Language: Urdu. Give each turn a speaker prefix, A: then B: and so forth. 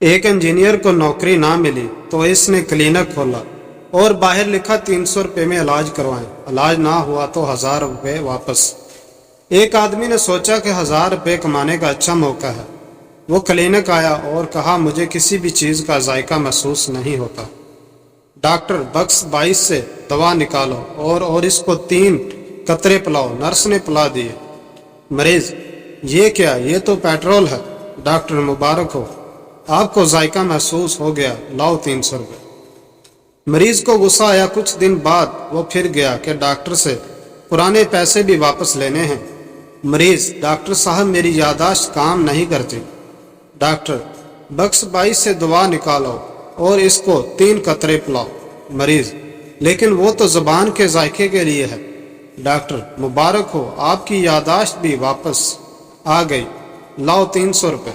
A: ایک انجینئر کو نوکری نہ ملی تو اس نے کلینک کھولا اور باہر لکھا 300 روپے میں علاج کروائیں، علاج نہ ہوا تو 1000 روپے واپس۔ ایک آدمی نے سوچا کہ 1000 روپے کمانے کا اچھا موقع ہے۔ وہ کلینک آیا اور کہا مجھے کسی بھی چیز کا ذائقہ محسوس نہیں ہوتا۔ ڈاکٹر بکس 22 سے دوا نکالو اور اس کو 3 قطرے پلاؤ۔ نرس نے پلا دیے۔ مریض یہ کیا؟ یہ تو پیٹرول ہے۔ ڈاکٹر مبارک ہو، آپ کو ذائقہ محسوس ہو گیا، لاؤ 300 روپے۔ مریض کو غصہ آیا۔ کچھ دن بعد وہ پھر گیا کہ ڈاکٹر سے پرانے پیسے بھی واپس لینے ہیں۔ مریض ڈاکٹر صاحب میری یادداشت کام نہیں کرتی۔ ڈاکٹر بکس 22 سے دوا نکالو اور اس کو 3 قطرے پلاؤ۔ مریض لیکن وہ تو زبان کے ذائقے کے لیے ہے۔ ڈاکٹر مبارک ہو، آپ کی یادداشت بھی واپس آ گئی، لاؤ 300 روپے۔